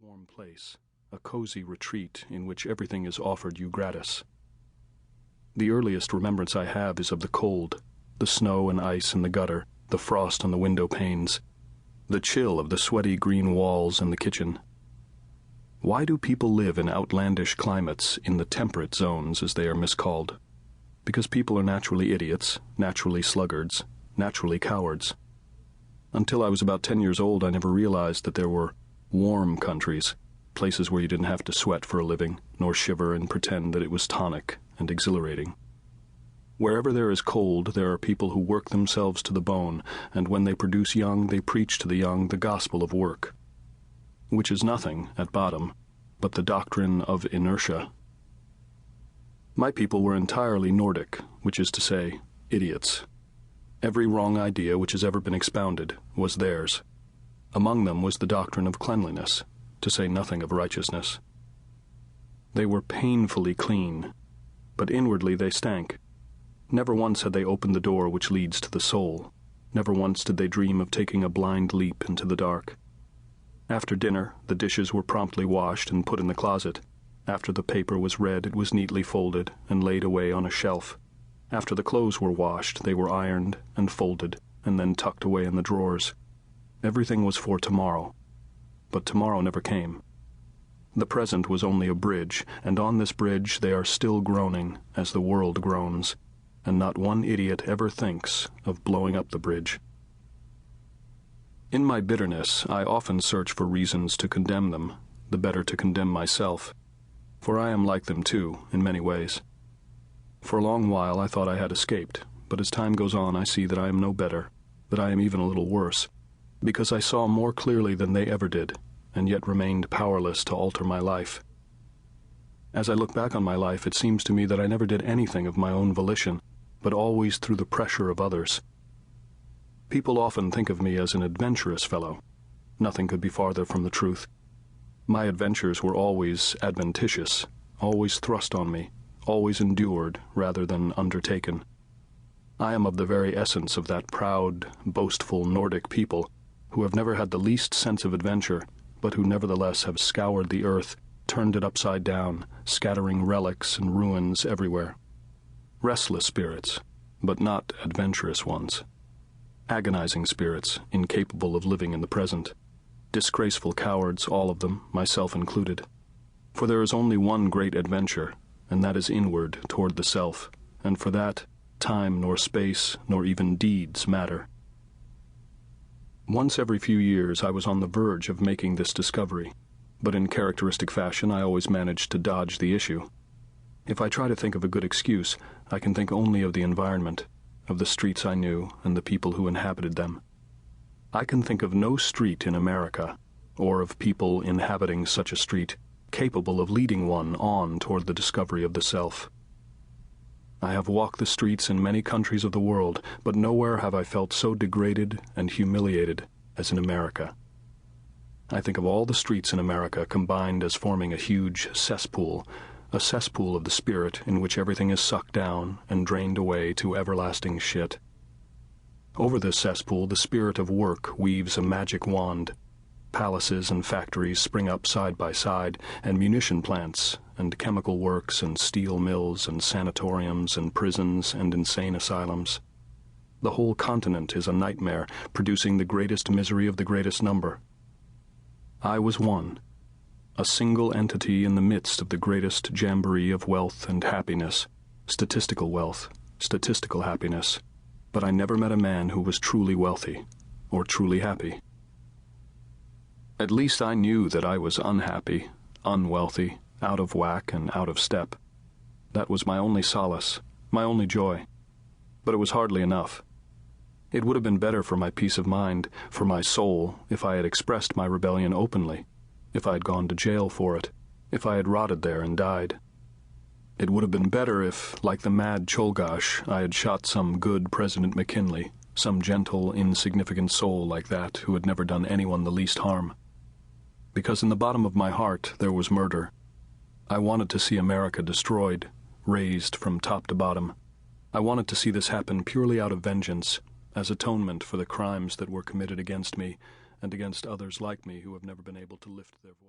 warm place, a cozy retreat in which everything is offered you gratis. The earliest remembrance I have is of the cold, the snow and ice in the gutter, the frost on the window panes, the chill of the sweaty green walls in the kitchen. Why do people live in outlandish climates in the temperate zones, as they are miscalled? Because people are naturally idiots, naturally sluggards, naturally cowards. Until I was about 10 years old, I never realized that there were warm countries, places where you didn't have to sweat for a living, nor shiver and pretend that it was tonic and exhilarating. Wherever there is cold, there are people who work themselves to the bone, and when they produce young, they preach to the young the gospel of work, which is nothing, at bottom, but the doctrine of inertia. My people were entirely Nordic, which is to say, idiots. Every wrong idea which has ever been expounded was theirs. Among them was the doctrine of cleanliness, to say nothing of righteousness. They were painfully clean, but inwardly they stank. Never once had they opened the door which leads to the soul. Never once did they dream of taking a blind leap into the dark. After dinner, the dishes were promptly washed and put in the closet. After the paper was read, it was neatly folded and laid away on a shelf. After the clothes were washed, they were ironed and folded and then tucked away in the drawers. Everything was for tomorrow, but tomorrow never came. The present was only a bridge, and on this bridge they are still groaning as the world groans, and not one idiot ever thinks of blowing up the bridge. In my bitterness, I often search for reasons to condemn them, the better to condemn myself, for I am like them too, in many ways. For a long while I thought I had escaped, but as time goes on I see that I am no better, that I am even a little worse, because I saw more clearly than they ever did, and yet remained powerless to alter my life. As I look back on my life, it seems to me that I never did anything of my own volition, but always through the pressure of others. People often think of me as an adventurous fellow. Nothing could be farther from the truth. My adventures were always adventitious, always thrust on me, always endured rather than undertaken. I am of the very essence of that proud, boastful Nordic people who have never had the least sense of adventure, but who nevertheless have scoured the earth, turned it upside down, scattering relics and ruins everywhere. Restless spirits, but not adventurous ones. Agonizing spirits, incapable of living in the present. Disgraceful cowards, all of them, myself included. For there is only one great adventure, and that is inward toward the self, and for that, time nor space nor even deeds matter. Once every few years I was on the verge of making this discovery, but in characteristic fashion I always managed to dodge the issue. If I try to think of a good excuse, I can think only of the environment, of the streets I knew and the people who inhabited them. I can think of no street in America, or of people inhabiting such a street, capable of leading one on toward the discovery of the self. I have walked the streets in many countries of the world, but nowhere have I felt so degraded and humiliated as in America. I think of all the streets in America combined as forming a huge cesspool, a cesspool of the spirit in which everything is sucked down and drained away to everlasting shit. Over this cesspool the spirit of work weaves a magic wand. Palaces and factories spring up side by side, and munition plants, and chemical works, and steel mills, and sanatoriums, and prisons, and insane asylums. The whole continent is a nightmare, producing the greatest misery of the greatest number. I was one, a single entity in the midst of the greatest jamboree of wealth and happiness, statistical wealth, statistical happiness, but I never met a man who was truly wealthy, or truly happy. At least I knew that I was unhappy, unwealthy, out of whack and out of step. That was my only solace, my only joy. But it was hardly enough. It would have been better for my peace of mind, for my soul, if I had expressed my rebellion openly, if I had gone to jail for it, if I had rotted there and died. It would have been better if, like the mad Cholgosh, I had shot some good President McKinley, some gentle, insignificant soul like that who had never done anyone the least harm. Because in the bottom of my heart there was murder. I wanted to see America destroyed, razed from top to bottom. I wanted to see this happen purely out of vengeance, as atonement for the crimes that were committed against me and against others like me who have never been able to lift their voice.